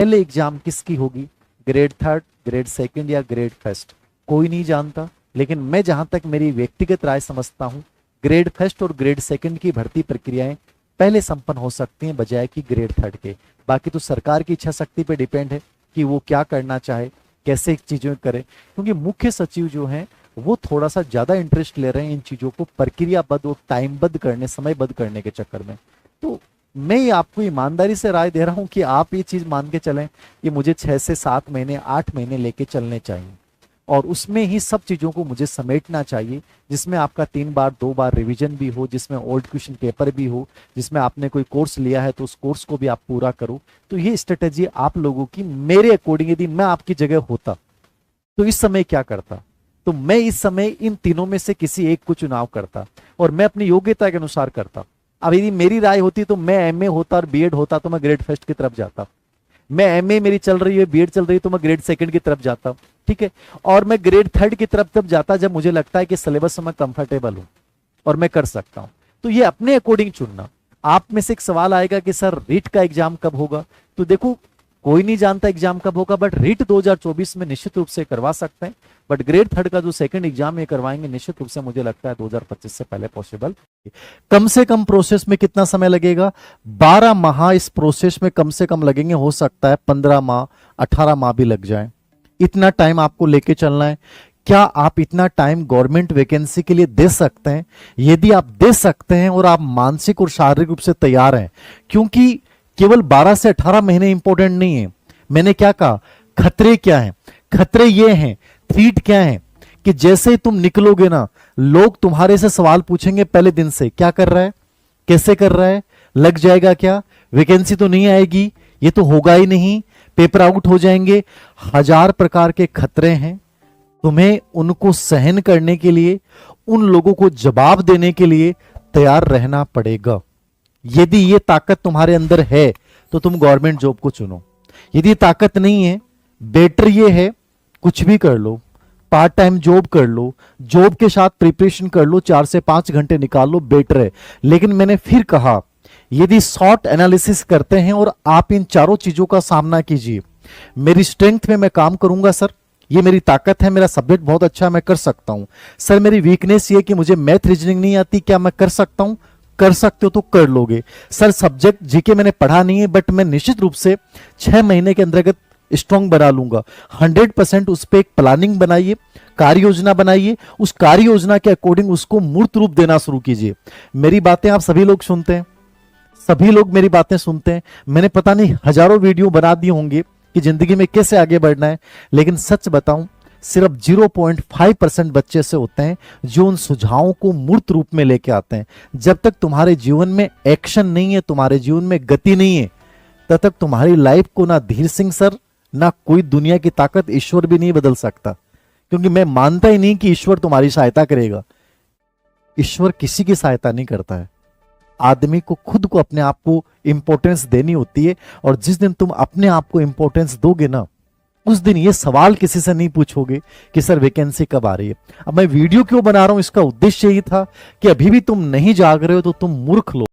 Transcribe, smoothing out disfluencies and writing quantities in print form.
पहले एग्जाम किसकी होगी, ग्रेड थर्ड, ग्रेड सेकंड या ग्रेड फर्स्ट, कोई नहीं जानता। लेकिन मैं जहां तक मेरी व्यक्तिगत राय समझता हूं, ग्रेड फर्स्ट और ग्रेड सेकंड की भर्ती प्रक्रियाएं पहले संपन्न हो सकती हैं बजाय कि ग्रेड थर्ड के। बाकी तो सरकार की इच्छा शक्ति पे डिपेंड है कि वो क्या करना चाहे, कैसे चीजें करे, क्योंकि मुख्य सचिव जो हैं वो थोड़ा सा ज्यादा इंटरेस्ट ले रहे हैं इन चीजों को प्रक्रियाबद्ध और टाइमबद्ध करने, समयबद्ध करने के चक्कर में। तो मैं ये आपको ईमानदारी से राय दे रहा हूं कि आप ये चीज मान के चलें कि मुझे 6 से 7 महीने, 8 महीने लेके चलने चाहिए, और उसमें ही सब चीजों को मुझे समेटना चाहिए, जिसमें आपका 3 बार 2 बार रिवीजन भी हो, जिसमें ओल्ड क्वेश्चन पेपर भी हो, जिसमें आपने कोई कोर्स लिया है तो उस कोर्स को भी आप पूरा करो। तो ये स्ट्रेटेजी आप लोगों की मेरे अकॉर्डिंग, यदि मैं आपकी जगह होता तो इस समय क्या करता, तो मैं इस समय इन तीनों में से किसी एक को चुनाव करता और मैं अपनी योग्यता के अनुसार करता। अब यदि मेरी राय होती तो मैं एमए होता और बीएड होता तो मैं ग्रेड फर्स्ट की तरफ जाता, मैं एमए मेरी चल रही है, बीएड चल रही है तो मैं ग्रेड सेकंड की तरफ जाता, ठीक है। और मैं ग्रेड थर्ड की तरफ तब जाता जब मुझे लगता है कि सिलेबस में मैं कंफर्टेबल हूं और मैं कर सकता हूं। तो ये अपने अकॉर्डिंग चुनना। आप में से एक सवाल आएगा कि सर रीट का एग्जाम कब होगा, तो देखो कोई नहीं जानता एग्जाम कब होगा, बट रीट 2024 में निश्चित रूप से करवा सकते हैं, बट ग्रेड थर्ड का जो सेकंड एग्जाम ये करवाएंगे निश्चित रूप से मुझे लगता है 2025 से पहले पॉसिबल। कम से कम प्रोसेस में कितना समय लगेगा, 12 माह इस प्रोसेस में कम से कम लगेंगे, हो सकता है 15 माह 18 माह भी लग जाए। इतना टाइम आपको लेके चलना है। क्या आप इतना टाइम गवर्नमेंट वैकेंसी के लिए दे सकते हैं? यदि आप दे सकते हैं और आप मानसिक और शारीरिक रूप से तैयार हैं, क्योंकि केवल 12 से 18 महीने इंपॉर्टेंट नहीं है। मैंने क्या कहा, खतरे क्या हैं? खतरे ये हैं, थ्रीट क्या है, कि जैसे तुम निकलोगे ना, लोग तुम्हारे से सवाल पूछेंगे पहले दिन से, क्या कर रहा है, कैसे कर रहा है, लग जाएगा क्या, वैकेंसी तो नहीं आएगी, ये तो होगा ही नहीं, पेपर आउट हो जाएंगे। 1000 प्रकार के खतरे हैं। तुम्हें उनको सहन करने के लिए, उन लोगों को जवाब देने के लिए तैयार रहना पड़ेगा। यदि ये ताकत तुम्हारे अंदर है तो तुम गवर्नमेंट जॉब को चुनो। यदि ताकत नहीं है, बेटर ये है कुछ भी कर लो, पार्ट टाइम जॉब कर लो, जॉब के साथ प्रिपरेशन कर लो, 4 से 5 घंटे निकाल लो, बेटर है। लेकिन मैंने फिर कहा, यदि शॉर्ट एनालिसिस करते हैं और आप इन चारों चीजों का सामना कीजिए, मेरी स्ट्रेंथ में मैं काम करूंगा सर, ये मेरी ताकत है, मेरा सब्जेक्ट बहुत अच्छा है, मैं कर सकता हूं। सर मेरी वीकनेस ये कि मुझे मैथ रीजनिंग नहीं आती, क्या मैं कर सकता हूं? कर सकते हो तो कर लोगे। सर सब्जेक्ट जीके मैंने पढ़ा नहीं है, बट मैं निश्चित रूप से 6 महीने के अंतर्गत स्ट्रॉन्ग बना लूंगा। 100% उस पर एक प्लानिंग बनाइए, कार्य योजना बनाइए, उस कार्य योजना के अकॉर्डिंग उसको मूर्त रूप देना शुरू कीजिए। मेरी बातें आप सभी लोग सुनते हैं, सभी लोग मेरी बातें सुनते हैं। मैंने पता नहीं हजारों वीडियो बना दिए होंगे कि जिंदगी में कैसे आगे बढ़ना है, लेकिन सच बताऊं सिर्फ 0.5% बच्चे से होते हैं जो उन सुझावों को मूर्त रूप में लेके आते हैं। जब तक तुम्हारे जीवन में एक्शन नहीं है, तुम्हारे जीवन में गति नहीं है, तब तक तुम्हारी लाइफ को ना धीर सिंह सर, ना कोई दुनिया की ताकत, ईश्वर भी नहीं बदल सकता। क्योंकि मैं मानता ही नहीं कि ईश्वर तुम्हारी सहायता करेगा। ईश्वर किसी की सहायता नहीं करता है। आदमी को खुद को, अपने आप को इंपॉर्टेंस देनी होती है, और जिस दिन तुम अपने आप को इंपॉर्टेंस दोगे ना, उस दिन ये सवाल किसी से नहीं पूछोगे कि सर वैकेंसी कब आ रही है। अब मैं वीडियो क्यों बना रहा हूं, इसका उद्देश्य यही था कि अभी भी तुम नहीं जाग रहे हो तो तुम मूर्ख लोग